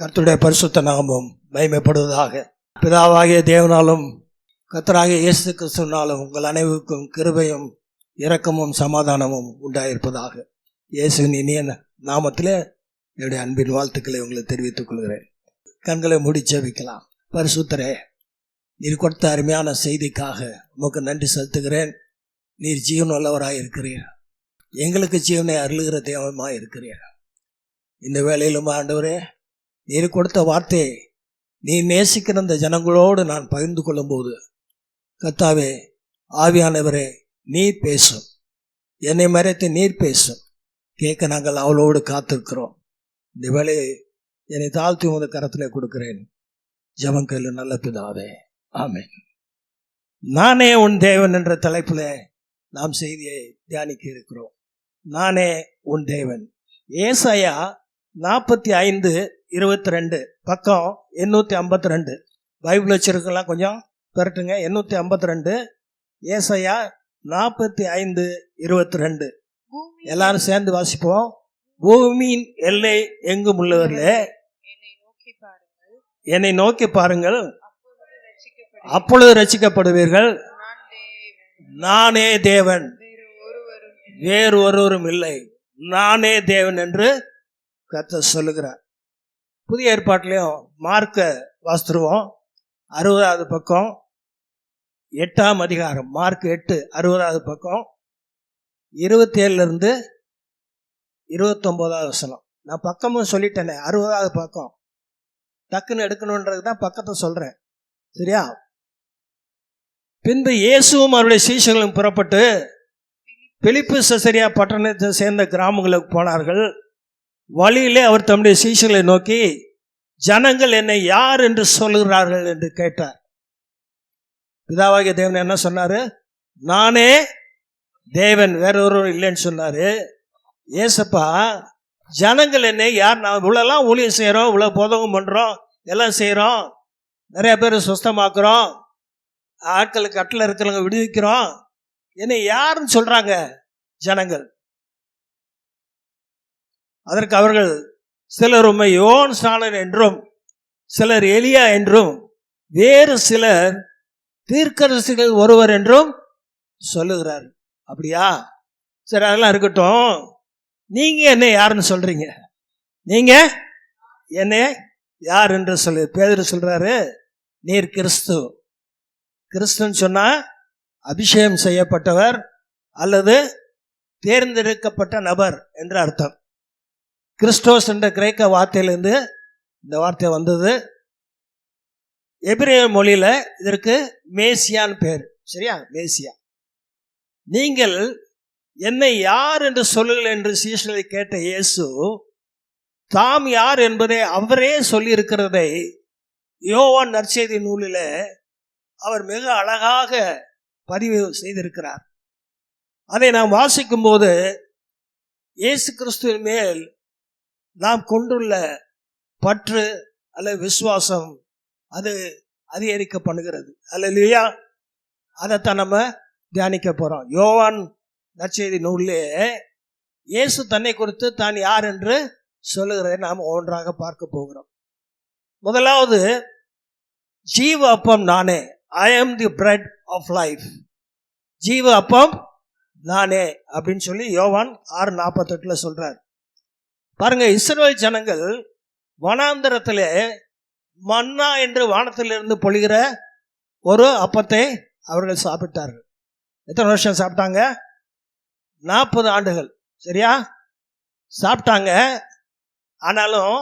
கர்த்தருடைய பரிசுத்த நாமம் மகிமைப்படுவதாக. பிதாவாகிய தேவனாலும் கர்த்தராகிய இயேசு கிறிஸ்துவினாலும் உங்கள் அனைவருக்கும் கிருபையும் இரக்கமும் சமாதானமும் உண்டாயிருப்பதாக. இயேசுவின் இனிய நாமத்திலே என்னுடைய அன்பின் வாழ்த்துக்களை உங்களை தெரிவித்துக் கொள்கிறேன். கண்களை மூடி ஜெபிக்கலாம். பரிசுத்தரே, நீர் கொடுத்த அருமையான செய்திக்காக உமக்கு நன்றி செலுத்துகிறேன். நீர் ஜீவன் உள்ளவராக இருக்கிறீர், எங்களுக்கு ஜீவனை அருளுகிற தேவமாக இருக்கிறீர். இந்த வேளையிலும் ஆண்டவரே, நீர் கொடுத்த வார்த்தையை நீ நேசிக்கிற அந்த ஜனங்களோடு நான் பகிர்ந்து கொள்ளும்போது, கர்த்தாவே ஆவியானவரே, நீர் பேசும், என்னை மறைத்து நீர் பேசும், கேட்க நாங்கள் அவளோடு காத்திருக்கிறோம். இந்த வேளையை என்னை தாழ்த்தி உமது கரத்திலே கொடுக்கிறேன். ஜெபம் கேளு நல்ல பிதாவே, ஆமென். நானே உன் தேவன் என்ற தலைப்பில் நாம் செய்தியை தியானிக்க இருக்கிறோம். நானே உன் தேவன். ஏசாயா 45:22 பக்கம் 852. பைபிள் வச்சிருக்கலாம், கொஞ்சம் பெரட்டுங்க. 852 ஏசாயா 45:22. எல்லாரும் சேர்ந்து வாசிப்போம். பூமியின் எல்லை எங்கும் உள்ளவர்களே, என்னை நோக்கி பாருங்கள், அப்பொழுது ரட்சிக்கப்படுவீர்கள். நானே தேவன், வேறு ஒருவரும் இல்லை. நானே தேவன் என்று கர்த்தர் சொல்லுகிறார். புதிய ஏற்பாட்டிலையும் மார்க்க வாசித்துருவோம். 60வது பக்கம் 8ஆம் அதிகாரம், மார்க் 8:60 பக்கம் 27 29 வசனம். நான் பக்கமும் சொல்லிட்டேனே, 60வது பக்கம் டக்குன்னு எடுக்கணுன்றது தான் பக்கத்தை சொல்றேன், சரியா? பின்பு இயேசுவும் அவருடைய சீஷர்களும் புறப்பட்டு பிலிப்பு செசரியா பட்டணத்தை சேர்ந்த கிராமங்களுக்கு போனார்கள். வழியிலே அவர் தம்முடைய சீஷர்களை நோக்கி, ஜனங்கள் என்னை யார் என்று சொல்லுகிறார்கள் என்று கேட்டார். பிதாவாகிய தேவன் என்ன சொன்னாரு? நானே தேவன், வேற ஒருவர் இல்லைன்னு சொன்னாரு. ஏசப்பா, ஜனங்கள் என்னை யார்? நான் இவ்வளோலாம் ஊழியம் செய்கிறோம், இவ்வளோ போதகம் பண்ணுறோம், எல்லாம் செய்கிறோம், நிறைய பேர் சுஸ்தமாக்குறோம், ஆட்களுக்கு கட்டில் இருக்கிறவங்க விடுவிக்கிறோம், என்னை யாருன்னு சொல்றாங்க ஜனங்கள்? அதற்கு அவர்கள், சிலர் உம்மை யோவான் ஸ்நானன் என்றும், சிலர் எலியா என்றும், வேறு சிலர் தீர்க்கதரிசிகள் ஒருவர் என்றும் சொல்லுகிறார். அப்படியா? சரி, அதெல்லாம் இருக்கட்டும். நீங்க என்ன யாருன்னு சொல்றீங்க? நீங்க என்ன யார் என்று சொல்லு. பேதுரு சொல்றாரு, நீர் கிறிஸ்து. கிறிஸ்துன்னு சொன்னா அபிஷேகம் செய்யப்பட்டவர் அல்லது தேர்ந்தெடுக்கப்பட்ட நபர் என்று அர்த்தம். கிறிஸ்டோஸ் என்ற கிரேக்க வார்த்தையிலிருந்து இந்த வார்த்தை வந்தது. எபிரேய மொழியில இதற்கு மேசியான்னு பேர், சரியா? மேசியா. நீங்கள் என்னை யார் என்று சொல்லுங்கள் என்று சீஷர்களை கேட்ட இயேசு தாம் யார் என்பதை அவரே சொல்லியிருக்கிறதை யோவான் நற்செய்தி நூலில் அவர் மிக அழகாக பதிவு செய்திருக்கிறார். அதை நாம் வாசிக்கும் போது இயேசு கிறிஸ்துவின் மேல் நாம் கொண்டுள்ள பற்று அல்லது விசுவாசம் அது அதிகரிக்க பண்ணுகிறது. அல்லேலூயா. அதைத்தான் நம்ம தியானிக்க போறோம். யோவான் நற்செய்தி நூலிலே இயேசு தன்னை குறித்து தான் யார் என்று சொல்லுகிறதை நாம் ஒன்றாக பார்க்க போகிறோம். முதலாவது, ஜீவ அப்பம் நானே. I am the bread of life. ஜீவ அப்பம் நானே அப்படின்னு சொல்லி யோவான் 6:48 சொல்றார். பாருங்க, இஸ்ரவேல் ஜனங்கள் வனாந்தரத்திலே மன்னா என்று வானத்திலிருந்து பொழிகிற ஒரு அப்பத்தை அவர்கள் சாப்பிட்டார்கள். எத்தனை வருஷம் சாப்பிட்டாங்க? 40 ஆண்டுகள், சரியா? சாப்பிட்டாங்க. ஆனாலும்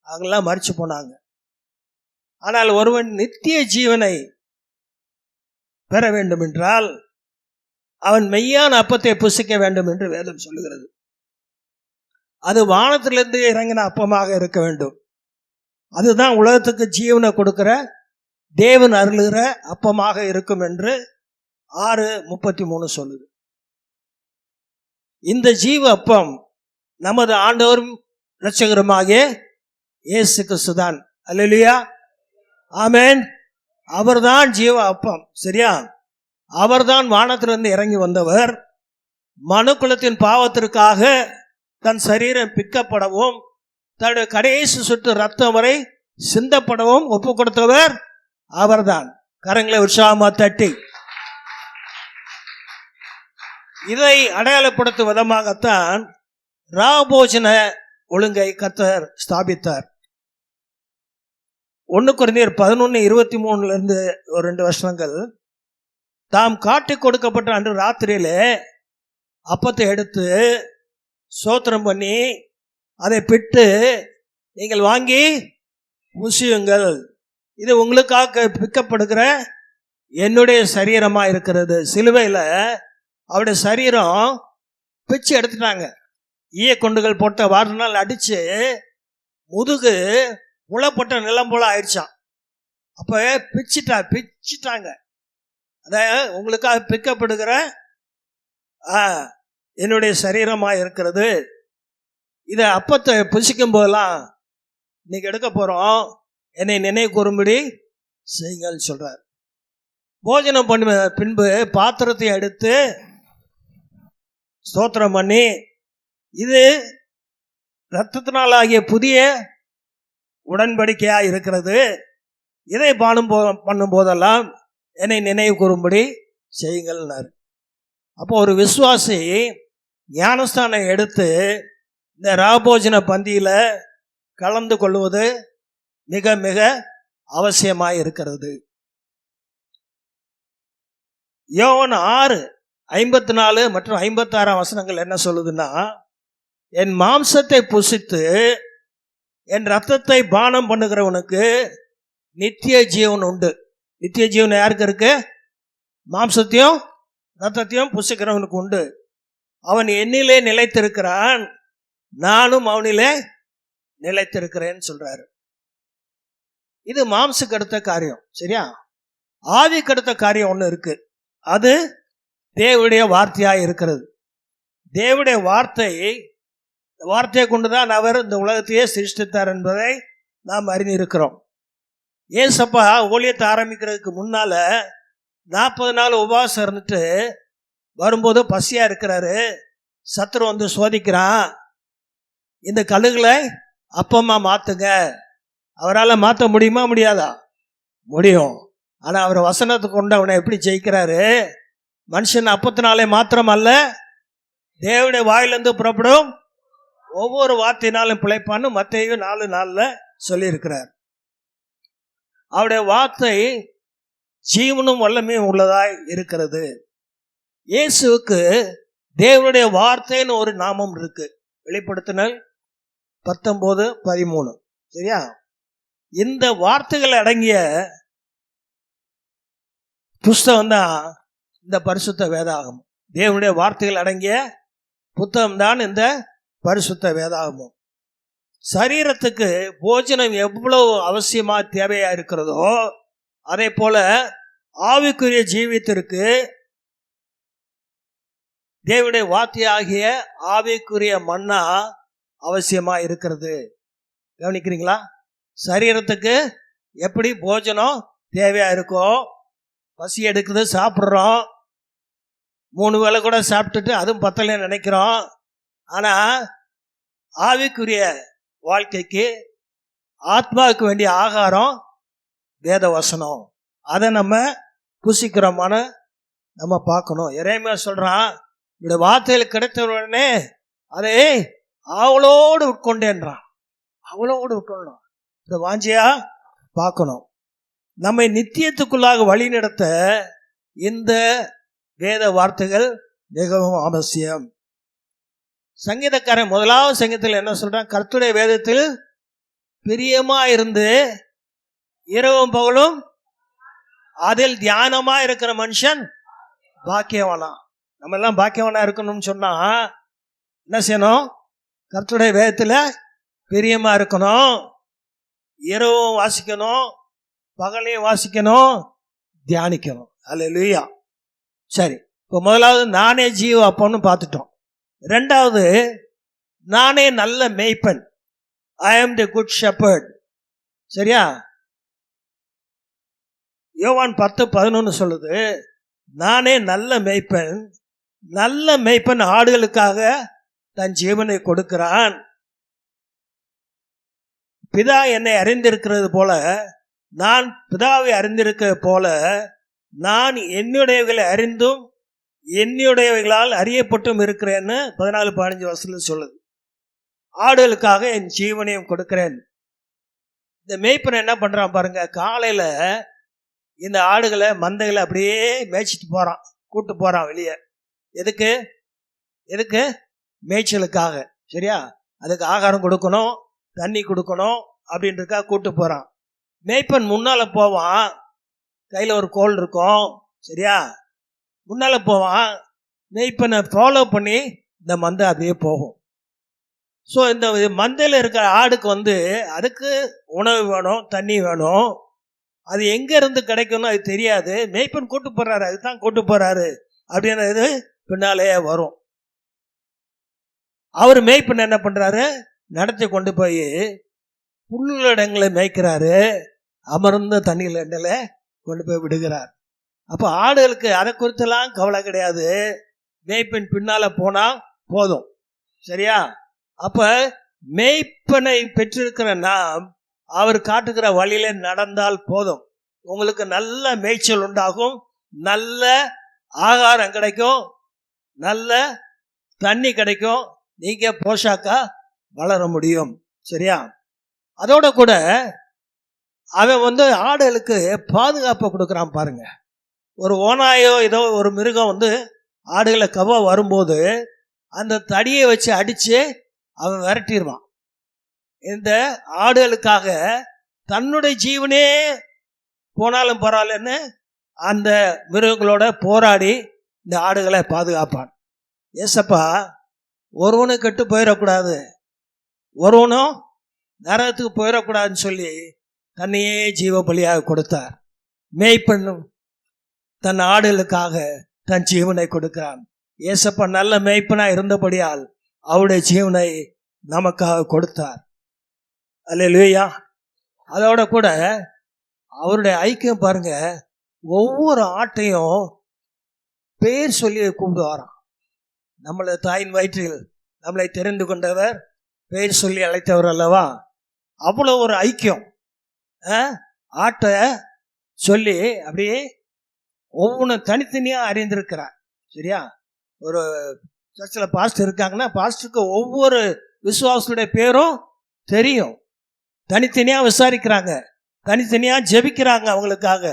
அவங்கெல்லாம் மரிச்சு போனாங்க. ஆனால் ஒருவன் நித்திய ஜீவனை பெற வேண்டும் என்றால் அவன் மெய்யான அப்பத்தை புசிக்க வேண்டும் என்று வேதம் சொல்லுகிறது. அது வானத்திலிருந்து இறங்கின அப்பமாக இருக்க வேண்டும். அதுதான் உலகத்துக்கு ஜீவனை கொடுக்கிற தேவன் அருளுகிற அப்பமாக இருக்கும் என்று 6:33 சொல்லுது. இந்த ஜீவ அப்பம் நமது ஆண்டவரும் இரட்சகருமாகிய இயேசு கிறிஸ்து தான். அல்லேலூயா, ஆமென். அவர்தான் ஜீவ அப்பம், சரியா? அவர்தான் வானத்திலிருந்து இறங்கி வந்தவர். மனுக்குலத்தின் பாவத்திற்காக தன் சரீரம் பிக்கப்படவும் தன்னுடைய கடைசி சொட்டு ரத்தம் வரை சிந்தப்படவும் ஒப்பு கொடுத்தவர் அவர்தான். கரங்களை உற்சாகமா தட்டி இதை அடையாளப்படுத்தும் விதமாகத்தான் ராபோஜன ஒழுங்கை கர்த்தர் ஸ்தாபித்தார். 1 கொரிந்தியர் 11:23 ஒரு 2 வருஷங்கள், தாம் காட்டி கொடுக்கப்பட்ட அன்று ராத்திரியிலே அப்பத்தை எடுத்து ஸ்தோத்திரம் பண்ணி அதை பிட்டு, நீங்கள் வாங்கி புசியுங்கள், இது உங்களுக்காக பிக்கப்படுகிற என்னுடைய சரீரமா இருக்கிறது. சிலுவையில் அவருடைய சரீரம் பிச்சு எடுத்துட்டாங்க. ஈய கொண்டுகள் போட்ட வாரினால் அடிச்சு முதுகு முளைப்பட்ட நிலம் போல ஆயிடுச்சான். அப்ப பிச்சிட்டாங்க. அத உங்களுக்காக பிக்கப்படுகிற என்னுடைய சரீரமா இருக்கிறது. இத அப்பத்தை புசிக்கும் போதெல்லாம் இன்னைக்கு எடுக்க போறோம், என்னை நினைவு கூறும்படி செய்யுங்கள் சொல்றார். போஜனம் பண்ண பின்பு பாத்திரத்தை எடுத்து ஸ்தோத்திரம் பண்ணி, இது இரத்தத்தினால் ஆகிய புதிய உடன்படிக்கையா இருக்கிறது, இதை பண்ணும் போதெல்லாம் என்னை நினைவு கூறும்படி செய்யுங்கள். அப்போ ஒரு விசுவாசி ஞானஸ்தானம் எடுத்து இந்த ராபோஜன பந்தியில கலந்து கொள்வது மிக மிக அவசியமாய் இருக்கிறது. யோவான் 6:54 மற்றும் 56 வசனங்கள் என்ன சொல்லுதுன்னா, என் மாம்சத்தை புசித்து என் ரத்தத்தை பானம் பண்ணுகிறவனுக்கு நித்திய ஜீவன் உண்டு. நித்திய ஜீவன் யாருக்கு இருக்கு? மாம்சத்தையும் ரத்தத்தையும் புசிக்கிறவனுக்கு உண்டு. அவன் என்னிலே நிலைத்திருக்கிறான், நானும் அவனிலே நிலைத்திருக்கிறேன்னு சொல்றாரு. இது மாம்சுக்கு அடுத்த காரியம். சரியா? ஆவிக்கு அடுத்த காரியம் ஒன்று இருக்கு. அது தேவனுடைய வார்த்தையாக இருக்கிறது. தேவனுடைய வார்த்தையை கொண்டுதான் அவர் இந்த உலகத்தையே சிருஷ்டித்தார் என்பதை நாம் அறிந்திருக்கிறோம். ஏசப்பா ஊழியத்தை ஆரம்பிக்கிறதுக்கு முன்னால 40 நாள் உபவாசம் இருந்துட்டு வரும்போது பசியா இருக்கிறாரு. சத்துரு வந்து சோதிக்கிறான், இந்த கல்லுகளை அப்பமா மாத்துங்க. அவரால் மாற்ற முடியுமா? முடியாதா? முடியும். ஆனா அவர் வசனத்தை கொண்டு அவனை எப்படி ஜெயிக்கிறாரு? மனுஷன் அப்பத்தினாலே மாத்திரம் அல்ல, தேவனுடைய வாயிலிருந்து புறப்படும் ஒவ்வொரு வார்த்தையினாலும் பிழைப்பான்னு மத்தேயு 4:4 சொல்லியிருக்கிறார். அவருடைய வார்த்தை ஜீவனும் வல்லமையும் உள்ளதாய் இருக்கிறது. இயேசுவுக்கு தேவனுடைய வார்த்தைன்னு ஒரு நாமம் இருக்கு. வெளிப்படுத்தினல் 19:13. சரியா? இந்த வார்த்தைகள் அடங்கிய புஸ்தகம் தான் இந்த பரிசுத்த வேதாகமம். தேவனுடைய வார்த்தைகள் அடங்கிய புத்தகம் தான் இந்த பரிசுத்த வேதாகமம். சரீரத்துக்கு போஜனம் எவ்வளவு அவசியமா தேவையா இருக்கிறதோ, அதே போல ஆவிக்குரிய ஜீவியத்திற்கு தேவனுடைய வார்த்தையாகிய ஆவிக்குரிய மன்னா அவசியமா இருக்கிறது. கவனிக்கிறீங்களா? சரீரத்துக்கு எப்படி போஜனம் தேவையா இருக்கோ, பசி எடுக்குது, சாப்பிட்றோம், 3 வேளை கூட சாப்பிட்டுட்டு அதுவும் பத்தலைன்னு நினைக்கிறோம். ஆனா ஆவிக்குரிய வாழ்க்கைக்கு ஆத்மாவுக்கு வேண்டிய ஆகாரம் வேத வசனம். அதை நம்ம புசிக்கிறோமான நம்ம பார்க்கணும். எரேமியா சொல்றான், இந்த வார்த்தையில் கிடைத்த உடனே அதை அவளோடு உட்கொண்டேன்றான். அவளோடு உட்கொள்ளணும். இந்த வாஞ்சியா பார்க்கணும். நம்மை நித்தியத்துக்குள்ளாக வழி நடத்த இந்த வேத வார்த்தைகள் மிகவும் அவசியம். சங்கீதக்காரன் 1வது சங்கீதத்தில் என்ன சொல்றான்? கர்த்தருடைய வேதத்தில் பிரியமா இருந்து இரவும் பகலும் அதில் தியானமா இருக்கிற மனுஷன் பாக்கியவானா. நம்ம எல்லாம் பாக்கியவானா இருக்கணும்னு சொன்னா என்ன செய்யணும்? கர்த்தருடைய வேதத்தில் பிரியமா இருக்கணும், இரவும் வாசிக்கணும், பகலையும் வாசிக்கணும், தியானிக்கணும். அல்லேலூயா. சரி, இப்போ 1வது நானே ஜீவ அப்பன்னு பார்த்துட்டோம். 2வது நானே நல்ல மேய்ப்பன். ஐ ஆம் தி குட் ஷெப்பர்ட். சரியா? யோவான் 10:11 சொல்லுது, நானே நல்ல மேய்ப்பன், நல்ல மேய்ப்பன் ஆடுகளுக்காக தன் ஜீவனை கொடுக்கிறான். பிதா என்னை அறிந்திருக்கிறது போல நான் பிதாவை அறிந்திருக்கிறது போல நான் என்னுடையவைகளை அறிந்தும் என்னுடையவைகளால் அறியப்பட்டும் இருக்கிறேன்னு 14-15 வருஷத்துல சொல்லுது. ஆடுகளுக்காக என் ஜீவனையும் கொடுக்கிறேன். இந்த மேய்ப்பன் என்ன பண்றான் பாருங்க, காலையில இந்த ஆடுகளை மந்தைகளை அப்படியே மேய்ச்சிட்டு போறான், கூட்டு போறான் வெளியே. எதுக்கு? எதுக்கு? மேய்ச்சலுக்காக. சரியா? அதுக்கு ஆகாரம் கொடுக்கணும், தண்ணி கொடுக்கணும் அப்படின்றதுக்காக கூட்டு போறான். மேய்ப்பன் முன்னால போவான், கையில் ஒரு கோல் இருக்கும். சரியா? முன்னால போவான், மேய்ப்பனை ஃபாலோ பண்ணி இந்த மந்தை அப்படியே போகும். ஸோ இந்த மந்தையில் இருக்கிற ஆடுக்கு அதுக்கு உணவு வேணும், தண்ணி வேணும். அது எங்கேருந்து கிடைக்கும்னு அது தெரியாது. மேய்ப்பன் கூட்டு போகிறாரு, அதுதான் கூட்டு போகிறாரு அப்படின்றது பின்னாலேயே வரும். அவர் மேய்ப்பன் என்ன பண்ணுறாரு, நடத்தி கொண்டு போய் புல்லிடங்களை மேய்க்கிறாரு, அமர்ந்த தண்ணியில் கொண்டு போய் விடுகிறார். அப்போ ஆடுகளுக்கு அதை குறித்தெல்லாம் கவலை கிடையாது, மேய்ப்பன் பின்னால் போனால் போதும். சரியா? அப்போ மேய்ப்பனை பெற்றிருக்கிற நாம் அவர் காட்டுகிற வழியில நடந்தால் போதும். உங்களுக்கு நல்ல மேய்ச்சல் உண்டாகும், நல்ல ஆகாரம் கிடைக்கும், நல்ல தண்ணி கிடைக்கும், நீங்க போஷாக்கா வளர முடியும். சரியா? அதோட கூட அவன் ஆடுகளுக்கு பாதுகாப்பை கொடுக்குறான் பாருங்க. ஒரு ஓனாயோ ஏதோ ஒரு மிருகம் ஆடுகளை கவ வரும்போது அந்த தடியை வச்சு அடிச்சு அவன் விரட்டிடுவான். இந்த ஆடுகளுக்காக தன்னுடைய ஜீவனே போனாலும் பரவாயில்லன்னு அந்த மிருகங்களோட போராடி இந்த ஆடுகளை பாதுகாப்பான். ஏசப்பா ஒருவனும் கெட்டு போயிடக்கூடாது, ஒருவனும் நரகத்துக்கு போயிடக்கூடாதுன்னு சொல்லி தன்னையே ஜீவ பலியாக கொடுத்தார். மேய்ப்பன் தன் ஆடுகளுக்காக தன் ஜீவனை கொடுக்கிறான். ஏசப்பா நல்ல மேய்ப்பனா இருந்தபடியால் அவருடைய ஜீவனை நமக்காக கொடுத்தார். அல்லேலூயா. அதோட கூட அவருடைய ஐக்கியம் பாருங்க, ஒவ்வொரு ஆட்டையும் பேர் சொல்லி கூப்பிடுவாராம். நம்மளை தாயின் வயிற்றில் நம்மளை தெரிந்து கொண்டவர், பேர் சொல்லி அழைத்தவர் அல்லவா. அவ்வளோ ஒரு ஐக்கியம். ஆட்டை சொல்லி அப்படியே ஒவ்வொன்றும் தனித்தனியாக அறிந்திருக்கிறார். சரியா? ஒரு சர்ச்சில் பாஸ்டர் இருக்காங்கன்னா பாஸ்டருக்கு ஒவ்வொரு விசுவாசத்துடைய பேரும் தெரியும். தனித்தனியாக விசாரிக்கிறாங்க, தனித்தனியாக ஜெபிக்கிறாங்க அவங்களுக்காக.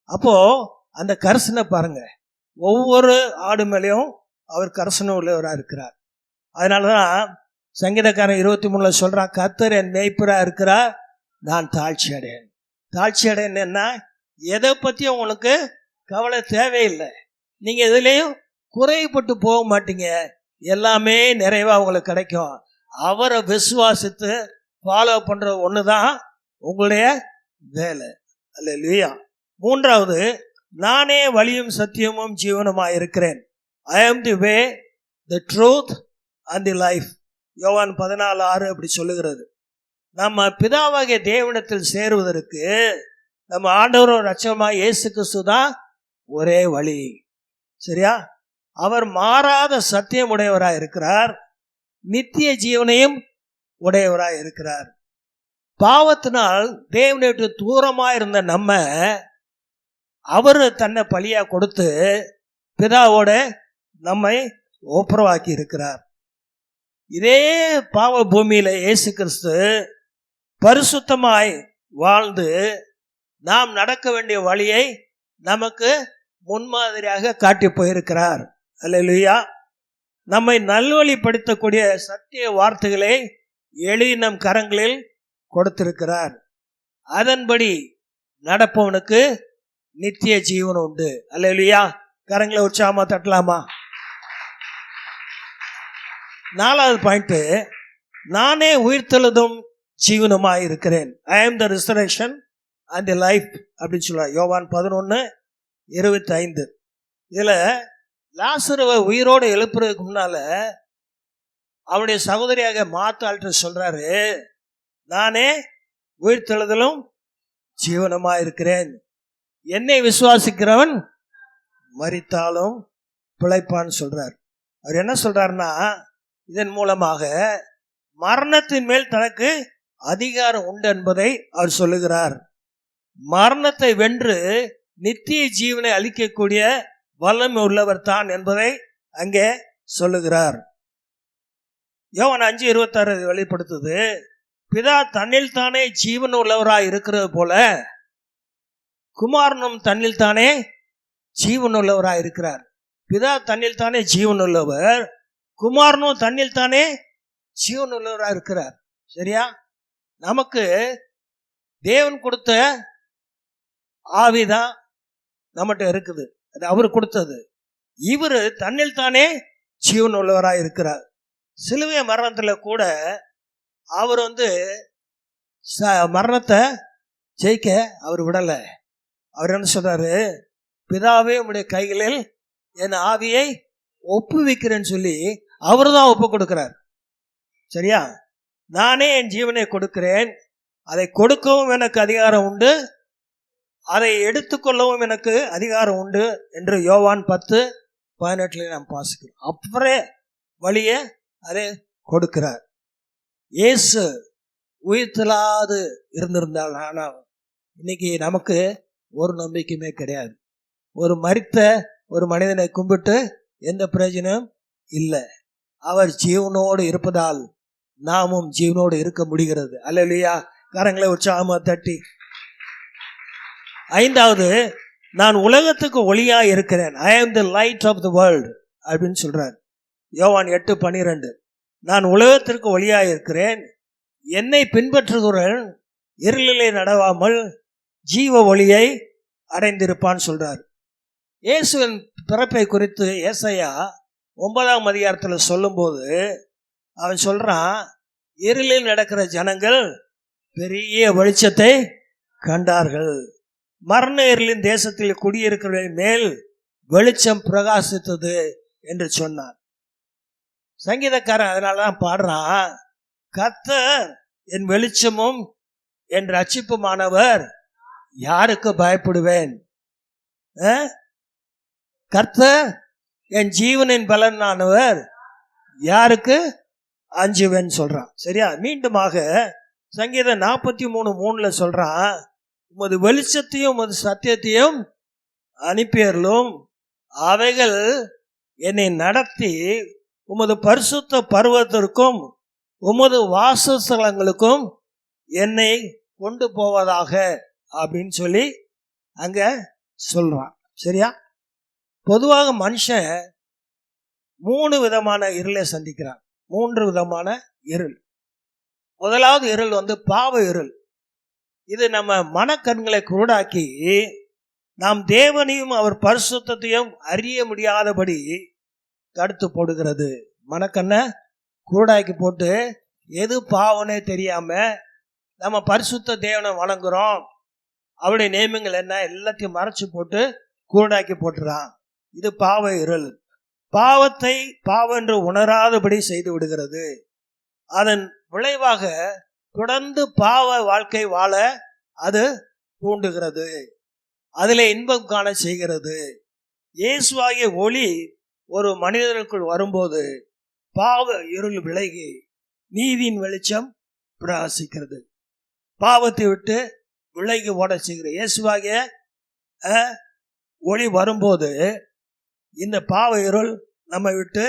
அப்போது அந்த கரிசனை பாருங்க, ஒவ்வொரு ஆடு மேலேயும் அவர் கரிசனை உள்ளவராக இருக்கிறார். அதனால தான் சங்கீதக்காரன் 23 சொல்கிறான், கர்த்தர் என் மேய்ப்பராக இருக்கிறார், நான் தாழ்ச்சி அடையேன். தாழ்ச்சி அடையேன்னா எதை பற்றியும் உங்களுக்கு கவலை தேவையில்லை. நீங்கள் எதுலேயும் குறைப்பட்டு போக மாட்டீங்க, எல்லாமே நிறைவாக உங்களுக்கு கிடைக்கும். அவரை விசுவாசித்து ஃபாலோ பண்ணுற ஒன்று தான் உங்களுடைய வேலை. அல்லேலூயா. மூன்றாவது, நானே வழியும் சத்தியமும் ஜீவனுமாக இருக்கிறேன். I am the way, the truth and the life. Yovan 14:6 அப்படி சொல்லுகிறது. நம்ம பிதாவாகிய தேவனிடத்தில் சேருவதற்கு நம்ம ஆண்டவரும் இரட்சகருமாகிய இயேசு கிறிஸ்து தான் ஒரே வழி. சரியா? அவர் மாறாத சத்தியம் உடையவராக இருக்கிறார், நித்திய ஜீவனையும் உடையவராக இருக்கிறார். பாவத்தினால் தேவனை விட்டு தூரமாக இருந்த நம்ம அவர் தன்னை பலியா கொடுத்து பிதாவோட நம்மை ஒப்புரவாக்கி இருக்கிறார். இதே பாவ பூமியில இயேசு கிறிஸ்து பரிசுத்தமாய் வாழ்ந்து நாம் நடக்க வேண்டிய வழியை நமக்கு முன்மாதிரியாக காட்டி போயிருக்கிறார். அல்லேலூயா. நம்மை நல்வழிப்படுத்தக்கூடிய சத்திய வார்த்தைகளை எழுதி நம் கரங்களில் கொடுத்திருக்கிறார். அதன்படி நடப்பவனுக்கு நித்திய ஜீவன் உண்டு. அல்லேலூயா. கரங்களை உற்சாகமா தட்டலாமா? 4வது பாயிண்ட், நானே உயிர்த்தெழுதும் ஜீவனுமாய் இருக்கிறேன். I am the resurrection and the life அப்படின்னு சொல்லுவார். யோவான் 11:25. இதில் லாசருவை உயிரோடு எழுப்புறதுக்கு முன்னால அவனுடைய சகோதரியாக மாத்தாள்கிட்ட சொல்றாரு, நானே உயிர்த்தெழுதலும் ஜீவனுமாய் இருக்கிறேன், என்னை விசுவாசிக்கிறவன் மரித்தாலும் பிழைப்பான்னு சொல்றார். அவர் என்ன சொல்றாருன்னா, இதன் மூலமாக மரணத்தின் மேல் தனக்கு அதிகாரம் உண்டு என்பதை அவர் சொல்லுகிறார். மரணத்தை வென்று நித்திய ஜீவனை அளிக்கக்கூடிய வல்லமை உள்ளவர் தான் என்பதை அங்கே சொல்லுகிறார். யோவான் 5:26 வெளிப்படுத்துது, பிதா தன்னில் தானே ஜீவன் உள்ளவராய் இருக்கிறது போல குமாரனும் தன்னில் தானே ஜீவன் உள்ளவராய் இருக்கிறார். பிதா தன்னில் தானே ஜீவன் உள்ளவர், குமாரனும் தன்னில் தானே ஜீவன் உள்ளவராய் இருக்கிறார். சரியா? நமக்கு தேவன் கொடுத்த ஆவிதான் நம்மகிட்ட இருக்குது, அது அவர் கொடுத்தது. இவர் தன்னில் தானே ஜீவன் உள்ளவராய் இருக்கிறார். சிலுவை மரணத்தில் கூட அவர் மரணத்தை ஜெயிக்க அவர் விடலை. அவர் என்ன சொல்றாரு, பிதாவே உம்முடைய கைகளில் என் ஆவியை ஒப்புவிக்கிறேன்னு சொல்லி அவர் தான் ஒப்பு கொடுக்கிறார். சரியா? நானே என் ஜீவனை கொடுக்கிறேன், அதை கொடுக்கவும் எனக்கு அதிகாரம் உண்டு, அதை எடுத்துக்கொள்ளவும் எனக்கு அதிகாரம் உண்டு என்று யோவான் 10:18 நாம் வாசிக்கிறோம். அப்புறே வழியை அதை கொடுக்கிறார். இயேசு உயிர்த்தெழாது இருந்திருந்தால், ஆனால் இன்னைக்கு நமக்கு ஒரு நம்பிக்கையுமே கிடையாது. ஒரு மரித்த ஒரு மனிதனை கும்பிட்டு எந்த பிரயோஜனம் இல்லை. அவர் ஜீவனோடு இருப்பதால் நாமும் ஜீவனோடு இருக்க முடிகிறது. அல்லேலூயா! கரங்களை உற்சாகமா தட்டி. 5வது, நான் உலகத்துக்கு ஒளியா இருக்கிறேன். I am the light of the world அப்படின்னு சொல்றார் யோவான் 8:12. நான் உலகத்திற்கு ஒளியா இருக்கிறேன், என்னை பின்பற்றுகிறவன் இருளிலே நடவாமல் ஜீவ ஒளியை அடைந்திருப்பான்னு சொல்றார். இயேசுவின் பிறப்பை குறித்து ஏசாயா 9ஆம் அதிகாரத்தில் சொல்லும்போது அவன் சொல்றான், இருளில் நடக்கிற ஜனங்கள் பெரிய வெளிச்சத்தை கண்டார்கள், மரண இருளின் தேசத்தில் குடியிருக்கிறவர்களின் மேல் வெளிச்சம் பிரகாசித்தது என்று சொன்னான். சங்கீதக்காரன் அதனாலதான் பாடுறான், கர்த்தர் என் வெளிச்சமும் என் ரட்சிப்புமானவர், யாருக்கு பயப்படுவேன்? கர்த்தர் என் ஜீவனின் பலனானவர், யாருக்கு அஞ்சுவேன் சொல்றான். சரியா? மீண்டுமாக சங்கீதம் 43:3 சொல்றான், உமது வெளிச்சத்தையும் உமது சத்தியத்தையும் அனுப்பியர்களும் அவைகள் என்னை நடத்தி உமது பரிசுத்த பர்வதத்திற்கும் உமது வாசஸ்தலங்களுக்கும் என்னை கொண்டு போவதாக அப்படின்னு சொல்லி அங்க சொல்றான். சரியா? பொதுவாக மனுஷன் 3 விதமான இருளை சந்திக்கிறான். 3 விதமான இருள். முதலாவது இருள் பாவ இருள். இது நம்ம மனக்கண்களை குருடாக்கி நாம் தேவனையும் அவர் பரிசுத்தையும் அறிய முடியாதபடி தடுத்து போடுகிறது. மனக்கண்ணை குருடாக்கி போட்டு எது பாவனே தெரியாம நம்ம பரிசுத்த தேவனை வணங்குறோம், அவருடைய நியமங்கள் என்ன எல்லாத்தையும் மறைச்சு போட்டு குருடாக்கி போட்டுறான். இது பாவ இருள். பாவத்தை பாவென்று உணராதபடி செய்து விடுகிறது. அதன் விளைவாக தொடர்ந்து பாவ வாழ்க்கை வாழ அது தூண்டுகிறது, அதில் இன்பம் காண செய்கிறது. இயேசுவாகிய ஒளி ஒரு மனிதனுக்குள் வரும்போது பாவ இருள் விலகி நீதியின் வெளிச்சம் பிரகாசிக்கிறது. பாவத்தை விட்டு விலகி ஓட செய்கிறது. இயேசுவாகிய ஒளி வரும்போது இந்த பாவ இருள் நம்மை விட்டு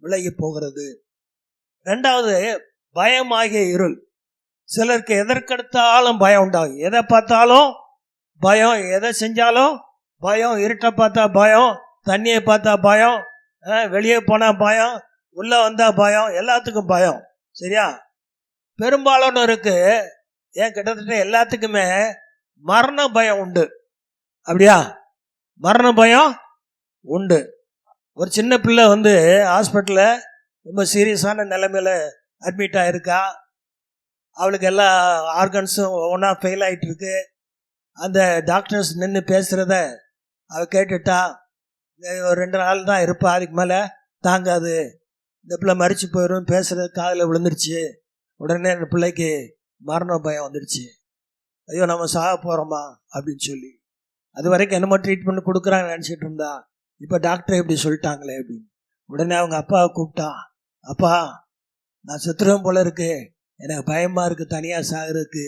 விலகி போகிறது. 2வது பயமாகிய இருள். சிலருக்கு எதற்கெடுத்தாலும் பயம் உண்டாகும். எதை பார்த்தாலும் பயம், எதை செஞ்சாலும் பயம், இருட்டை பார்த்தா பயம், தண்ணியை பார்த்தா பயம், வெளியே போனா பயம், உள்ள வந்தா பயம், எல்லாத்துக்கும் பயம். சரியா? பெரும்பாலான இருக்கு, ஏன் கிட்டத்தட்ட எல்லாத்துக்குமே மரண பயம் உண்டு. அப்படியா? மரண பயம் உண்டு. ஒரு சின்ன பிள்ளை ஹாஸ்பிட்டலில் ரொம்ப சீரியஸான நிலைமையில அட்மிட் ஆகிருக்கா. அவளுக்கு எல்லா ஆர்கன்ஸும் ஒன்றா ஃபெயில் ஆகிட்டு இருக்கு. அந்த டாக்டர்ஸ் நின்று பேசுகிறத அவள் கேட்டுட்டா. ஒரு 2 நாள் தான் இருப்பா, அதுக்கு மேலே தாங்காது, இந்த பிள்ளை மறிச்சு போயிடும், பேசுகிறது காதில் விழுந்துருச்சு. உடனே அந்த பிள்ளைக்கு மரண பயம் வந்துடுச்சு. ஐயோ நம்ம சாக போகிறோமா அப்படின்னு சொல்லி அது வரைக்கும் என்னமோ ட்ரீட்மெண்ட் கொடுக்குறாங்கன்னு நினச்சிட்டு இருந்தா, இப்போ டாக்டர் இப்படி சொல்லிட்டாங்களே அப்படின்னு. உடனே அவங்க அப்பாவை கூப்பிட்டா, அப்பா நான் செத்துருவேன் போல இருக்கு, எனக்கு பயமாக இருக்குது தனியாக சாகிறதுக்கு,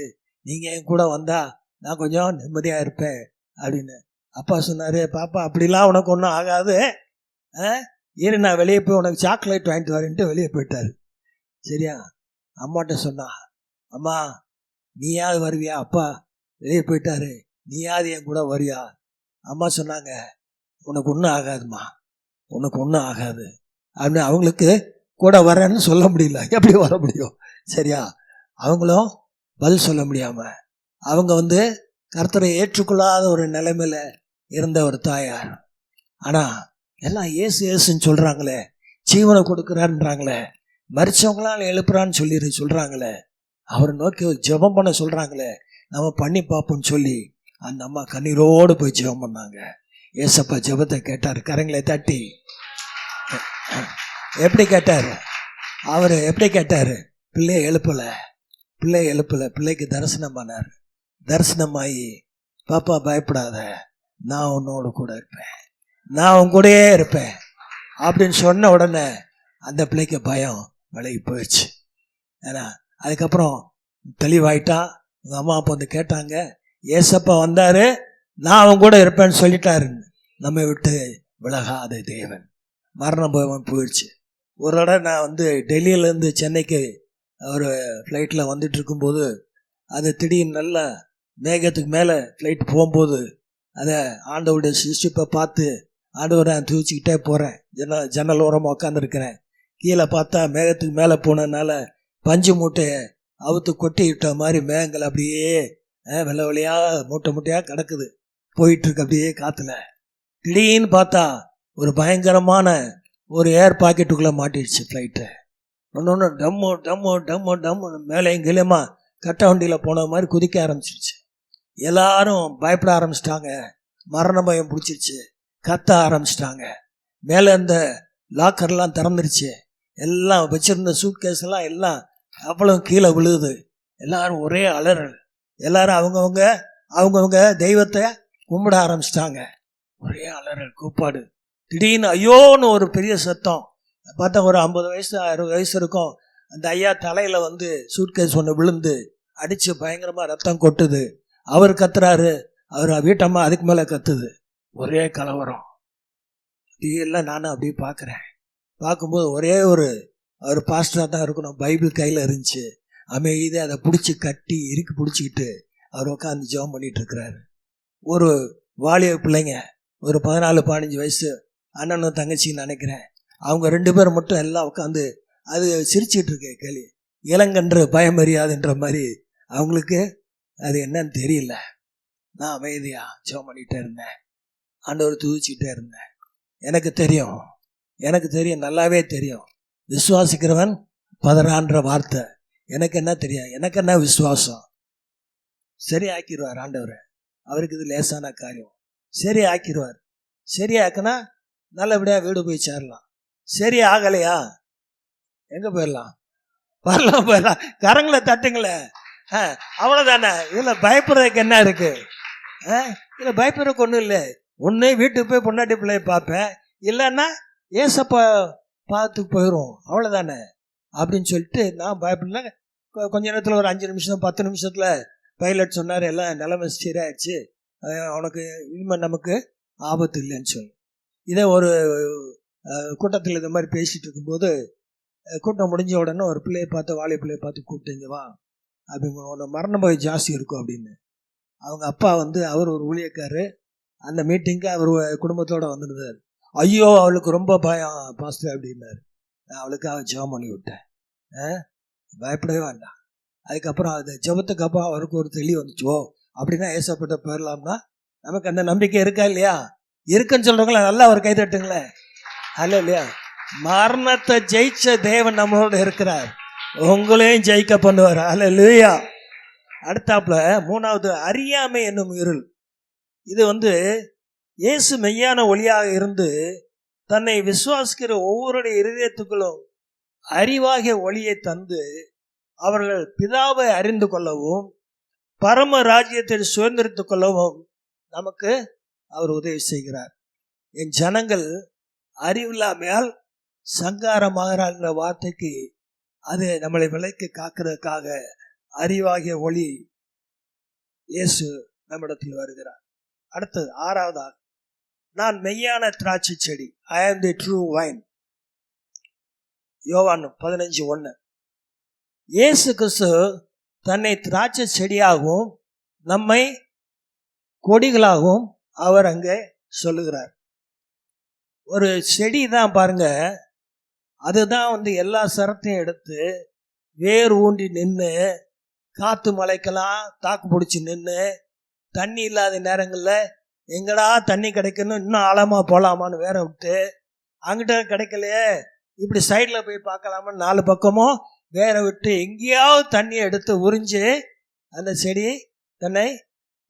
நீங்கள் என் கூட வந்தால் நான் கொஞ்சம் நிம்மதியாக இருப்பேன் அப்படின்னு. அப்பா சொன்னார், பாப்பா அப்படிலாம் உனக்கு ஒன்றும் ஆகாது, இரு நான் வெளியே போய் உனக்கு சாக்லேட் வாங்கிட்டு வரேன்ட்டு வெளியே போயிட்டார். சரியா? அம்மாட்ட சொன்னா, அம்மா நீயாவது வருவியா, அப்பா வெளியே போயிட்டாரு, நீயாவது என் கூட வருவியா? அம்மா சொன்னாங்க, உனக்கு ஒன்றும் ஆகாதும்மா, உனக்கு ஒன்றும் ஆகாது அப்படின்னு. அவங்களுக்கு கூட வரேன்னு சொல்ல முடியல, எப்படி வர முடியும்? சரியா? அவங்களும் பதில் சொல்ல முடியாம அவங்க கர்த்தரை ஏற்றுக்கொள்ளாத ஒரு நிலைமையில இருந்த ஒரு தாயார். ஆனா எல்லாம் ஏசு ஏசுன்னு சொல்றாங்களே, ஜீவனை கொடுக்குறான்றாங்களே, மரிச்சவங்களாம் எழுப்புறான்னு சொல்லி சொல்றாங்களே, அவரை நோக்கி ஜெபம் பண்ண சொல்றாங்களே, நம்ம பண்ணி பார்ப்போம்னு சொல்லி அந்த அம்மா கண்ணீரோடு போய் ஜெபம் பண்ணாங்க. ஏசப்பா ஜெபத்தை கேட்டார். கரங்களை தட்டி எப்படி கேட்டார்? அவர் எப்படி கேட்டார்? பிள்ளையை எழுப்பலை, பிள்ளைக்கு தரிசனம் பண்ணார். தரிசனமாயி, பாப்பா பயப்படாத, நான் உன்னோட கூட இருப்பேன், நான் உன் கூடயே இருப்பேன் அப்படின்னு சொன்ன உடனே அந்த பிள்ளைக்கு பயம் விலகி போயிடுச்சு. ஏன்னா அதுக்கப்புறம் தெளிவாயிட்டா. உங்கள் அம்மா அப்பா கேட்டாங்க, ஏசப்பா வந்தார், நான் அவன் கூட இருப்பேன்னு சொல்லிட்டாருன்னு. நம்மை விட்டு விலகாத தேவன். மரண பயம் போயிடுச்சு. ஒரு தடவை நான் டெல்லியிலேருந்து சென்னைக்கு ஒரு ஃப்ளைட்டில் வந்துட்டு இருக்கும்போது, அது திடீர்னு நல்ல மேகத்துக்கு மேலே ஃப்ளைட் போகும்போது அதை ஆண்டவருடைய சிருஷ்டிப்பை பார்த்து ஆண்டவரை நான் தூச்சிக்கிட்டே போகிறேன். ஜன்னல் ஓரமாக உட்காந்துருக்கிறேன். கீழே பார்த்தா மேகத்துக்கு மேலே போனதுனால பஞ்சு மூட்டையை அவுத்து கொட்டி விட்ட மாதிரி மேகங்கள் அப்படியே வெள்ளை வெள்ளையாக மூட்டை மூட்டையாக கிடக்குது, போயிட்டுருக்கு அப்படியே காற்றுல. திடீர்னு பார்த்தா ஒரு பயங்கரமான ஒரு ஏர் பாக்கெட்டுக்குள்ளே மாட்டிடுச்சு ஃப்ளைட்டு. ஒன்று டம்மு டம்மு டம்மு டம்மு மேலே எங்கேயுமா கட்ட வண்டியில் போன மாதிரி குதிக்க ஆரம்பிச்சிருச்சு. எல்லாரும் பயப்பட ஆரம்பிச்சிட்டாங்க. மரண பயம் பிடிச்சிருச்சு. கத்த ஆரம்பிச்சிட்டாங்க. மேலே இருந்த லாக்கர்லாம் திறந்துருச்சு. எல்லாம் வச்சிருந்த சூட்கேஸ் எல்லாம் அவ்வளோ கீழே விழுகுது. எல்லாரும் ஒரே அலறல். எல்லாரும் அவங்கவுங்க தெய்வத்தை கும்பிட ஆரம்பிச்சிட்டாங்க. ஒரே அலறல், கூப்பாடு. திடீர்னு ஐயோன்னு ஒரு பெரிய சத்தம். பார்த்தா ஒரு 50 வயசு 60 வயசு இருக்கும். அந்த ஐயா தலையில் சூட்கேஸ் ஒன்று விழுந்து அடித்து பயங்கரமாக ரத்தம் கொட்டுது. அவர் கத்துறாரு, அவர் வீட்டம்மா அதுக்கு மேலே கத்துது. ஒரே கலவரம். இதெல்லாம் நானும் அப்படியே பார்க்குறேன். பார்க்கும்போது ஒரே அவர் பாஸ்டராக தான் இருக்கணும். பைபிள் கையில் இருந்துச்சு. அமைதி அதை பிடிச்சி கட்டி இறுக்கி பிடிச்சிக்கிட்டு அவர் உட்காந்து ஜெபம் பண்ணிட்டு இருக்கிறாரு. ஒரு வாலிய பிள்ளைங்க, ஒரு 14-15 வயசு அண்ணனும் தங்கச்சின்னு நினைக்கிறேன். அவங்க 2 பேர் மட்டும் எல்லாம் உட்காந்து அது சிரிச்சிட்டு இருக்கு. கேள்வி இளங்கன்று பயமறியாதுன்ற மாதிரி. அவங்களுக்கு அது என்னன்னு தெரியல. நான் அமைதியாக ஜெபம் பண்ணிகிட்டே இருந்தேன். ஆண்டவர் துதிச்சுக்கிட்டே இருந்தேன். எனக்கு தெரியும், நல்லாவே தெரியும், விசுவாசிக்கிறவன் பதறான்ற வார்த்தை. எனக்கு என்ன தெரியும், எனக்கு என்ன விசுவாசம். சரி ஆக்கிடுவார் ஆண்டவர். அவருக்கு இது லேசான காரியம். சரி ஆக்கிடுவார். சரி ஆக்கினா நல்லபடியாக வீடு போய் சேரலாம். சரி ஆகலையா எங்கே போயிடலாம்? போயிடலாம். கரங்களை தட்டுங்களே, அவ்வளோதானே. இதில் பயப்படுறதுக்கு என்ன இருக்கு? இதில் பயப்படுறதுக்கு ஒன்றும் இல்லை. ஒன்று வீட்டுக்கு போய் பொண்டாட்டி பிள்ளைய பார்ப்பேன், இல்லைன்னா ஏசப்பா பார்த்துக்கு போயிடும், அவ்வளோதானே அப்படின்னு சொல்லிட்டு நான் பயப்படல. கொஞ்ச நேரத்தில் ஒரு 5 நிமிஷம் 10 நிமிஷத்தில் பைலட் சொன்னார், எல்லாம் நிலைமை சீராகிடுச்சு, அவனுக்கு இனிமேல் நமக்கு ஆபத்து இல்லைன்னு சொல்லி. இதே ஒரு கூட்டத்தில் இந்த மாதிரி பேசிகிட்டு இருக்கும்போது, கூட்டம் முடிஞ்ச உடனே ஒரு பிள்ளையை பார்த்து, வாலிய பிள்ளையை பார்த்து கூப்பிட்டுங்க வா அப்படிங்க, உன்னை மரண பயம் ஜாஸ்தி இருக்கும் அப்படின்னு. அவங்க அப்பா அவர் ஒரு ஊழியக்காரு. அந்த மீட்டிங்க்கு அவர் குடும்பத்தோடு வந்துருந்தார். ஐயோ அவளுக்கு ரொம்ப பயம் பாஸ்டர் அப்படின்னாரு. நான் அவளுக்காக ஜெபம் பண்ணி விட்டேன். பயப்படவே வேண்டாம். அதுக்கப்புறம் அது ஜெபத்துக்கு அப்புறம் அவருக்கு ஒரு தெளிவு வந்துச்சு. ஓ அப்படின்னா ஏசப்பட்ட போயிடலாம்னா நமக்கு அந்த நம்பிக்கை இருக்கா இல்லையா? இருக்குன்னு சொல்கிறவங்கள நல்லா ஒரு கை தட்டுங்களேன். அல்ல இல்லையா? மரணத்தை ஜெயிச்ச தேவன் நம்மளோட இருக்கிறார், உங்களையும் ஜெயிக்க பண்ணுவார். அல்ல இல்லையா? அடுத்தாப்புல 3வது அறியாமை என்னும் இருள். இது இயேசு மெய்யான ஒளியாக இருந்து தன்னை விசுவாசிக்கிற ஒவ்வொருடைய இருதயத்துக்களும் அறிவாகிய ஒளியை தந்து அவர்கள் பிதாவை அறிந்து கொள்ளவும் பரம ராஜ்யத்தை சுதந்திரித்து கொள்ளவும் நமக்கு அவர் உதவி செய்கிறார். என் ஜனங்கள் அறிவில்லாமையால் சங்காரமாகிறார் என்ற வார்த்தைக்கு அது நம்மளை விலைக்கு காக்கிறதுக்காக அறிவாகிய ஒளி இயேசு நம்மிடத்தில் வருகிறார். அடுத்தது 6வதாக, நான் மெய்யான திராட்சை செடி, ஐ ஆம் தி ட்ரூ வைன். யோவான் 15:1. இயேசு கிறிஸ்து தன்னை திராட்சை செடியாகவும் நம்மை கொடிகளாகவும் அவர் அங்கே சொல்லுகிறார். ஒரு செடி தான் பாருங்க, அதுதான் எல்லா சரத்தையும் எடுத்து வேர் ஊண்டி நின்று காற்று மழைக்கெல்லாம் தாக்கு பிடிச்சி நின்று தண்ணி இல்லாத நேரங்களில் எங்கடா தண்ணி கிடைக்கணும், இன்னும் ஆழமாக போகலாமான்னு வேற விட்டு, அங்கிட்ட கிடைக்கலையே இப்படி சைடில் போய் பார்க்கலாமான்னு 4 பக்கமும் வேற விட்டு எங்கேயாவது தண்ணியை எடுத்து உறிஞ்சு அந்த செடி தன்னை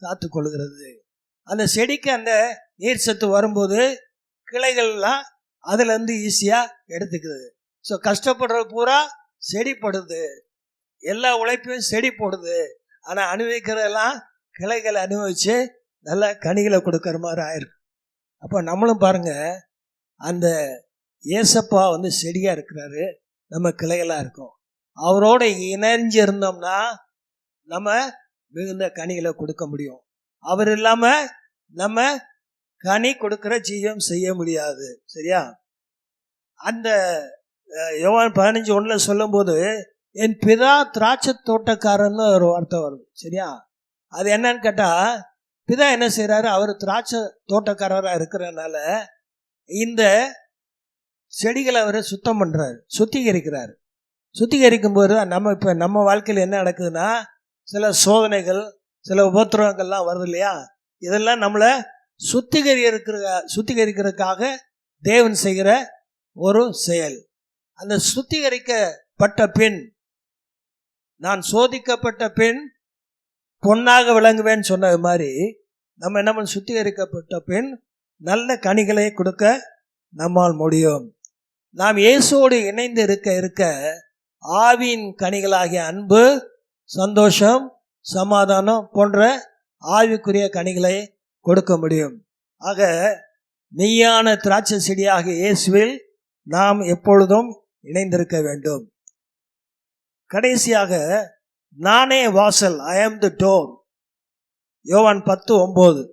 காத்து கொள்கிறது. அந்த செடிக்கு அந்த நீர் சத்து வரும்போது கிளைகள்லாம் அதுலேருந்து ஈஸியாக எடுத்துக்குது. ஸோ கஷ்டப்படுறது பூரா செடி படுது, எல்லா உழைப்பையும் செடி போடுது. ஆனால் அனுபவிக்கிறதெல்லாம் கிளைகளை அனுபவித்து நல்ல கனிகளை கொடுக்குற மாதிரி ஆயிருக்கு. அப்போ நம்மளும் பாருங்க, அந்த ஏசப்பா செடியாக இருக்கிறாரு, நம்ம கிளைகளாக இருக்கோம். அவரோட இணைஞ்சு இருந்தோம்னா நம்ம மிகுந்த கனிகளை கொடுக்க முடியும். அவர் இல்லாமல் நம்ம கனி கொடுக்கிற ஜீவம் செய்ய முடியாது. சரியா? அந்த யோவான் 15:1 சொல்லும்போது என் பிதா திராட்சை தோட்டக்காரன்னு ஒரு வார்த்தை வருது. சரியா? அது என்னன்னு கேட்டால், பிதா என்ன செய்கிறாரு, அவர் திராட்சை தோட்டக்காரராக இருக்கிறதுனால இந்த செடிகளை அவர் சுத்தம் பண்ணுறாரு, சுத்திகரிக்கிறார். சுத்திகரிக்கும் போது இப்போ நம்ம வாழ்க்கையில் என்ன நடக்குதுன்னா, சில சோதனைகள், சில உபத்திரவங்கள்லாம் வருது இல்லையா? இதெல்லாம் நம்மளை சுத்திகரிக்கிறதுக்காக தேவன் செய்கிற ஒரு செயல். அந்த சுத்திகரிக்கப்பட்ட பின், நான் சோதிக்கப்பட்ட பின் பொன்னாக விளங்குவேன்னு சொன்னது மாதிரி, நம்ம என்ன சுத்திகரிக்கப்பட்ட பின் நல்ல கனிகளை கொடுக்க நம்மால் முடியும். நாம் இயேசுவோடு இணைந்து இருக்க ஆவியின் கனிகளாகிய அன்பு, சந்தோஷம், சமாதானம் போன்ற ஆவிக்குரிய கனிகளை கொடுக்க முடியும். ஆக மெய்யான திராட்சை செடியாக இயேசுவில் நாம் எப்பொழுதும் இணைந்திருக்க வேண்டும். கடைசியாக, நானே வாசல், ஐ ஆம் தி டோர். யோவான் 10:9.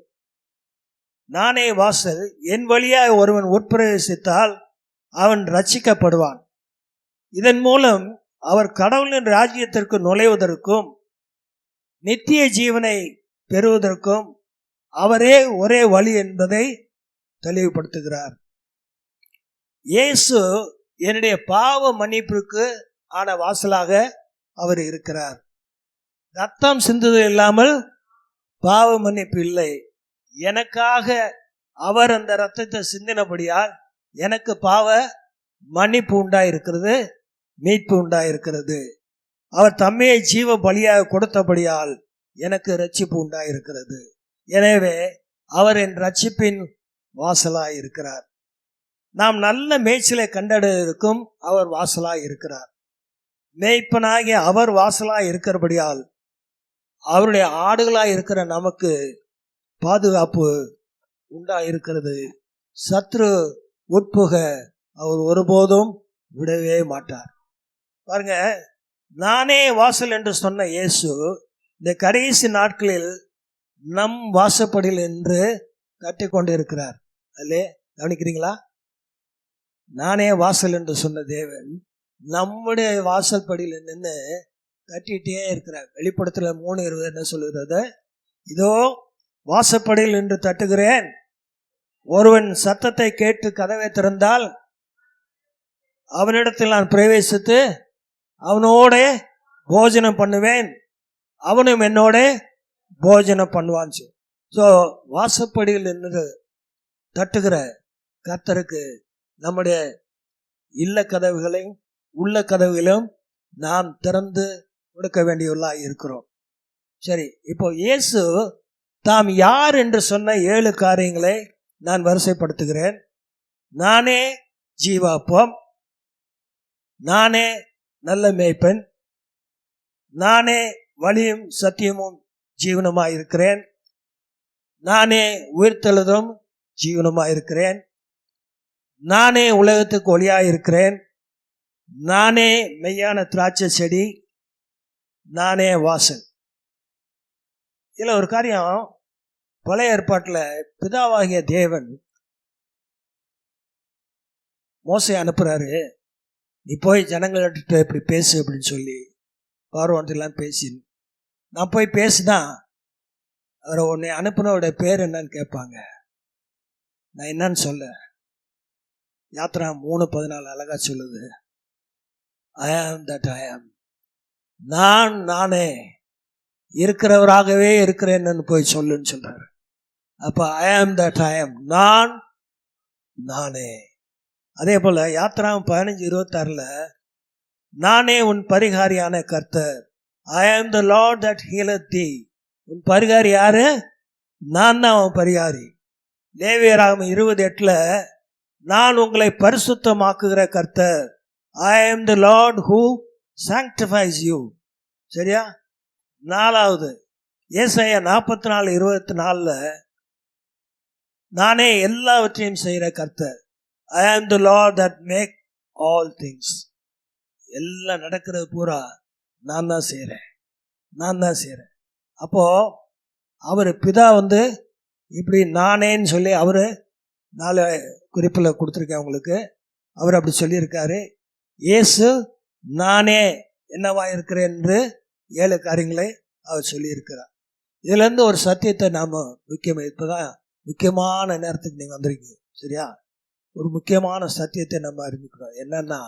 நானே வாசல், என் வழியாக ஒருவன் உட்பிரவேசித்தால் அவன் ரட்சிக்கப்படுவான். இதன் மூலம் அவர் கடவுளின் ராஜ்யத்திற்கு நுழைவதற்கும் நித்திய ஜீவனை பெறுவதற்கும் அவரே ஒரே வழி என்பதை தெளிவுபடுத்துகிறார். இயேசு என்னுடைய பாவ மன்னிப்புக்கு ஆன வாசலாக அவர் இருக்கிறார். ரத்தம் சிந்துதல் இல்லாமல் பாவ மன்னிப்பு இல்லை. எனக்காக அவர் அந்த ரத்தத்தை சிந்தினபடியால் எனக்கு பாவ மன்னிப்பு உண்டாயிருக்கிறது, மீட்பு உண்டாயிருக்கிறது. அவர் தம்மையை ஜீவ பலியாக கொடுத்தபடியால் எனக்கு ரட்சிப்பு உண்டாயிருக்கிறது. எனவே அவர் என் ரட்சிப்பின் வாசலாய் இருக்கிறார். நாம் நல்ல மேய்ச்சலை கண்டடைவதற்கும் அவர் வாசலாய் இருக்கிறார். மேய்ப்பனாகிய அவர் வாசலாய் இருக்கிறபடியால் அவருடைய ஆடுகளாய் இருக்கிற நமக்கு பாதுகாப்பு உண்டாயிருக்கிறது. சத்ரு உட்புக அவர் ஒருபோதும் விடவே மாட்டார். பாருங்க, நானே வாசல் என்று சொன்ன இயேசு இந்த கடைசி நாட்களில் நம் வாசப்படியில் என்று கட்டிக்கொண்டு இருக்கிறார். அதிலே கவனிக்கிறீங்களா? நானே வாசல் என்று சொன்ன தேவன் நம்முடைய வாசல் படியில் நின்று கட்டிகிட்டே இருக்கிறார். வெளிப்படத்தில் 3:20 என்ன சொல்லுகிறது? இதோ வாசப்படியில் நின்று தட்டுகிறேன், ஒருவன் சத்தத்தை கேட்டு கதவை திறந்தால் அவனிடத்தில் நான் பிரவேசித்து அவனோட போஜனம் பண்ணுவேன், அவனும் என்னோட போஜனம் பண்ணுவான். ஸோ வாசப்படியில் நின்று தட்டுகிற கர்த்தருக்கு நம்முடைய இல்ல கதவுகளையும் உள்ள கதவுகளும் நாம் திறந்து கொடுக்க வேண்டியவர்களாக இருக்கிறோம். சரி, இப்போ இயேசு தாம் யார் என்று சொன்ன 7 காரியங்களை நான் வரிசைப்படுத்துகிறேன். நானே ஜீவாப்பம், நானே நல்ல மேய்ப்பன், நானே வழியும் சத்தியமும் ஜீவனுமாயிருக்கிறேன், நானே உயிர்த்தெழுதும் ஜீவனுமாயிருக்கிறேன், நானே உலகத்துக்கு ஒளியாயிருக்கிறேன், நானே மெய்யான திராட்சை செடி, நானே வாசல். இதில் ஒரு காரியம், பழைய ஏற்பாட்டில் பிதாவாகிய தேவன் மோசே அனுப்புகிறாரு, நீ போய் ஜனங்கள்கிட்ட இப்படி பேசு அப்படின்னு சொல்லி பார்வோன்ட்டெல்லாம் பேசி, நான் போய் பேசுனா அவரை உன்னை அனுப்புனோட பேர் என்னன்னு கேட்பாங்க. நான் என்னன்னு சொல்ல, யாத்ரா 3:14 அழகா சொல்லுது, ஐ ஆம் தட் ஐ ஆம். நானே இருக்கிறவராகவே இருக்கிறேன்னு போய் சொல்லுன்னு சொல்றாரு. அப்ப ஐ ஆம் தட் ஐ ஆம், நானே. அதே போல யாத்ரா 15:26 நானே உன் பரிகாரியான கர்த்தர், I am the lord that ஹீலத் தீ. உன் பரிகாரி யாரு? நான் தான் உன் பரிகாரி. லேவியராகமம் 20:8 நான் உங்களை பரிசுத்தமாக்குகிற கர்த்தர், I am the Lord who sanctifies you. சரியா? 4வது ஏசாயா 44:24 நானே எல்லாவற்றையும் செய்கிற கர்த்தர், I am the lord that make all things. எல்லாம் நடக்கிறது பூரா நான் தான் செய்கிறேன். அப்போ அவர் பிதா இப்படி நானேன்னு சொல்லி அவர் 4 குறிப்பில் கொடுத்துருக்கேன் உங்களுக்கு. அவர் அப்படி சொல்லியிருக்காரு. இயேசு நானே என்னவா இருக்கிறேன் என்று 7 காரியங்களை அவர் சொல்லியிருக்கிறார். இதுலேருந்து ஒரு சத்தியத்தை நாம் இப்போதான் முக்கியமான நேரத்துக்கு நீங்கள் வந்திருக்கீங்க. சரியா? ஒரு முக்கியமான சத்தியத்தை நம்ம அறிஞ்சுக்கிறோம். என்னன்னா,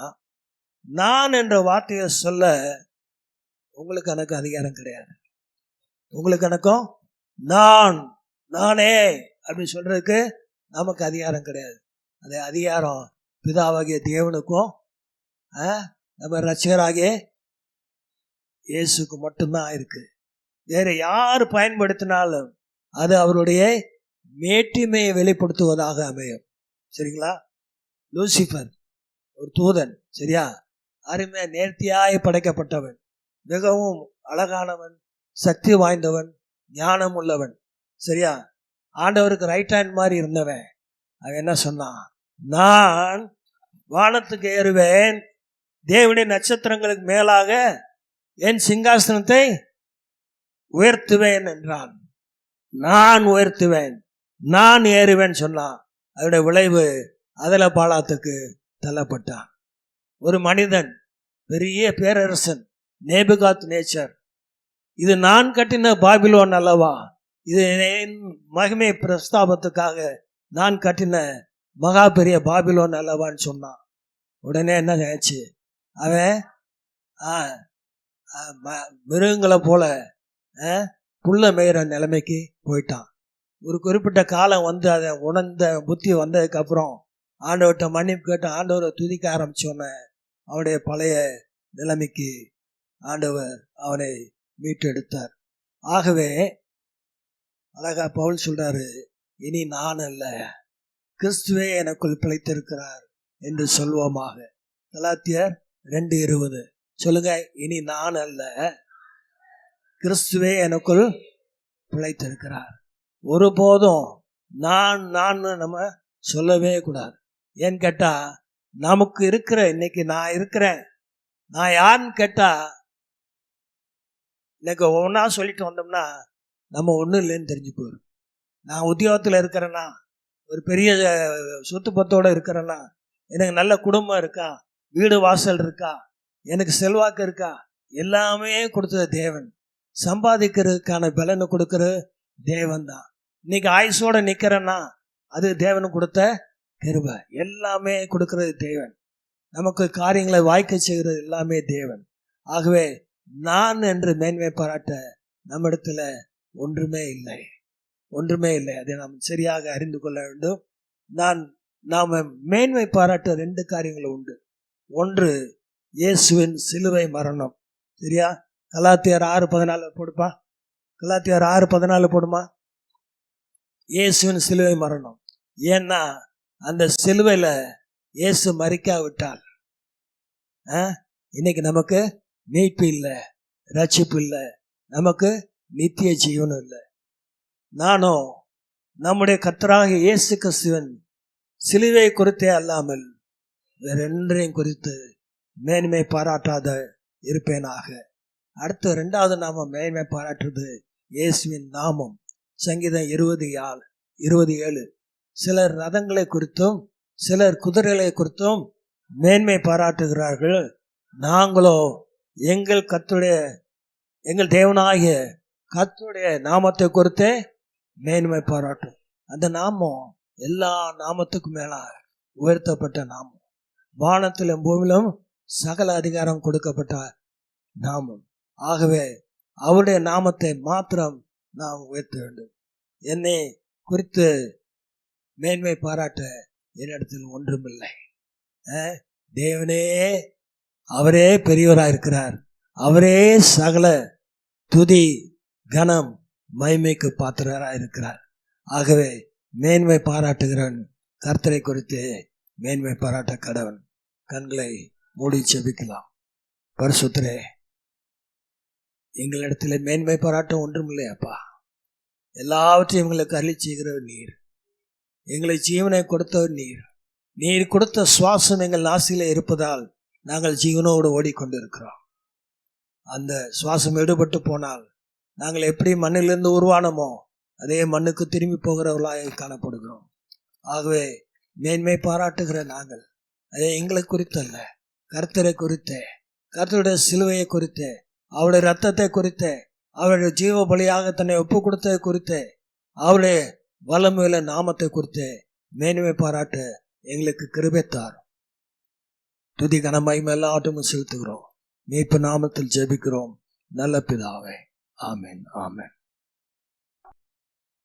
நான் என்ற வார்த்தையை சொல்ல உங்களுக்கு எனக்கு அதிகாரம் கிடையாது. உங்களுக்கு எனக்கும் நானே அப்படின்னு சொல்றதுக்கு நமக்கு அதிகாரம் கிடையாது. அந்த அதிகாரம் பிதாவாகிய தேவனுக்கும் நம்ம ரட்சகராகிய இயேசுக்கு மட்டும்தான் இருக்கு. வேற யார் பயன்படுத்தினாலும் அது அவருடைய மேட்டிமையை வெளிப்படுத்துவதாக அமையும். சரிங்களா? லூசிபர் ஒரு தூதன், சரியா? அருமையா நேர்த்தியாய் படைக்கப்பட்டவன், மிகவும் அழகானவன், சக்தி வாய்ந்தவன், ஞானம் உள்ளவன். சரியா? ஆண்டவருக்கு ரைட் ஹேண்ட் மாதிரி இருந்தவன். அவன் என்ன சொன்னான்? நான் வானத்துக்கு ஏறுவேன், தேவனுடைய நட்சத்திரங்களுக்கு மேலாக என் சிங்காசனத்தை உயர்த்துவேன் என்றான். நான் உயர்த்துவேன், நான் ஏறுவேன் சொன்னான். அதோட விளைவு அதில் பாலாத்துக்கு தள்ளப்பட்டான். ஒரு மனிதன், பெரிய பேரரசன் நேபுகாத் நேச்சர், இது நான் கட்டின பாபிலோன் அல்லவா, இது என் மகிமை பிரஸ்தாபத்துக்காக நான் கட்டின மகா பெரிய பாபிலோன் அல்லவான்னு சொன்னான். உடனே என்ன ஆச்சு? அவன் மிருகங்களை போல புல்ல மேயிற நிலைமைக்கு போயிட்டான். ஒரு குறிப்பிட்ட காலம் அதை உணர்ந்த புத்தி வந்ததுக்கப்புறம் ஆண்டவர்கிட்ட மன்னிப்பு கேட்டு ஆண்டவரை துதிக்க ஆரம்பிச்சோன்னே அவனுடைய பழைய நிலைமைக்கு ஆண்டவர் அவனை மீட்டெடுத்தார். ஆகவே அழகா பவுல் சொல்றாரு, இனி நான் அல்ல, கிறிஸ்துவே எனக்குள் பிழைத்திருக்கிறார் என்று சொல்வோமாக. கலாத்தியர் 2:20 சொல்லுங்க, இனி நான் அல்ல, கிறிஸ்துவே எனக்குள் பிழைத்திருக்கிறார். ஒருபோதும் நான் நம்ம சொல்லவே கூடாது. ஏன்னு கேட்டா, நமக்கு இருக்கிற இன்னைக்கு நான் இருக்கிறேன், நான் யாருன்னு கேட்டா இன்னைக்கு ஒவ்வொன்றா சொல்லிட்டு வந்தோம்னா நம்ம ஒன்றும் இல்லைன்னு தெரிஞ்சு போயிடும். நான் உத்தியோகத்தில் இருக்கிறேன்னா, ஒரு பெரிய சொத்து பத்தோடு இருக்கிறேன்னா, எனக்கு நல்ல குடும்பம் இருக்கா, வீடு வாசல் இருக்கா, எனக்கு செல்வாக்கு இருக்கா, எல்லாமே கொடுத்தது தேவன். சம்பாதிக்கிறதுக்கான பலனை கொடுக்குற தேவன் தான். இன்னைக்கு ஆயுசோட நிற்கிறேன்னா அது தேவன் கொடுத்த கிருபை. எல்லாமே கொடுக்கறது தேவன். நமக்கு காரியங்களை வாய்க்க செய்கிறது எல்லாமே தேவன். ஆகவே நான் என்று மேன்மை பாராட்ட நம்மிடத்துல ஒன்றுமே இல்லை. அதை நாம் சரியாக அறிந்து கொள்ள வேண்டும். நாம் மேன்மை பாராட்ட 2 காரியங்கள் உண்டு. ஒன்று, இயேசுவின் சிலுவை மரணம். சரியா? கலாத்தியர் 6:14 போடுப்பா. கலாத்தியர் 6:14 போடுமா. இயேசுவின் சிலுவை மரணம். ஏன்னா அந்த சிலுவையில் இயேசு மரிக்காவிட்டால் இன்னைக்கு நமக்கு மீட்பு இல்லை, ரட்சிப்பு இல்லை, நமக்கு நித்திய ஜீவனும் இல்லை. நானும் நம்முடைய கர்த்தராகிய இயேசு கிறிஸ்துவின் சிலுவை குறித்தே அல்லாமல் வேற 2 குறித்து மேன்மை பாராட்டாத இருப்பேனாக. அடுத்து 2வது நாமம் மேன்மை பாராட்டுறது இயேசுவின் நாமம். சங்கீதம் 27 சிலர் ரதங்களை குறித்தும் சிலர் குதிரைகளை குறித்தும் மேன்மை பாராட்டுகிறார்கள். நாங்களோ எங்கள் தேவனாகிய கர்த்தருடைய நாமத்தை குறித்தே மேன்மை பாராட்டும். அந்த நாமம் எல்லா நாமத்துக்கும் மேல உயர்த்தப்பட்ட நாமம். வானத்திலும் பூமியிலும் சகல அதிகாரம் கொடுக்கப்பட்ட நாமம். ஆகவே அவருடைய நாமத்தை மாத்திரம் நாம் உயர்த்த வேண்டும். என்னை குறித்து மேன்மை பாராட்ட என்னிடத்தில் ஒன்றுமில்லை. தேவனே அவரே பெரியவராக இருக்கிறார். அவரே சகல துதி கனம் மகிமைக்கு பாத்திரராக இருக்கிறார். ஆகவே மேன்மை பாராட்டுகிறவன் கர்த்தரை குறித்து மேன்மை பாராட்ட கடவன். கண்களை மூடி செபிக்கலாம். பரிசுத்தரே, எங்களிடத்தில் மேன்மை பாராட்ட ஒன்றும் இல்லையாப்பா. எல்லாவற்றையும் எங்களுக்கு அருளி செய்கிறவர் நீர். எங்களை ஜீவனை கொடுத்தவர் நீர். நீர் கொடுத்த சுவாசம் எங்கள் நாசியில இருப்பதால் நாங்கள் ஜீவனோடு ஓடிக்கொண்டிருக்கிறோம். அந்த சுவாசம் எடுபட்டு போனால் நாங்கள் எப்படி மண்ணிலிருந்து உருவானமோ அதே மண்ணுக்கு திரும்பி போகிறவர்களாக காணப்படுகிறோம். ஆகவே மேன்மை பாராட்டுகிற நாங்கள் அதே எங்களை குறித்தல்ல, கர்த்தரை குறித்த, கர்த்தருடைய சிலுவையை குறித்த, அவருடைய ரத்தத்தை குறித்த, அவருடைய ஜீவ பலியாக தன்னை ஒப்பு கொடுத்ததை குறித்த, அவருடைய வல்லமையுள்ள நாமத்தை குறித்து மேன்மை பாராட்ட எங்களுக்கு கிருபைத்தார். துதி கனமகிமை எல்லாவற்றையும் செலுத்துகிறோம். மீட்பு நாமத்தில் ஜெபிக்கிறோம் நல்ல பிதாவே. ஆமென், ஆமென்.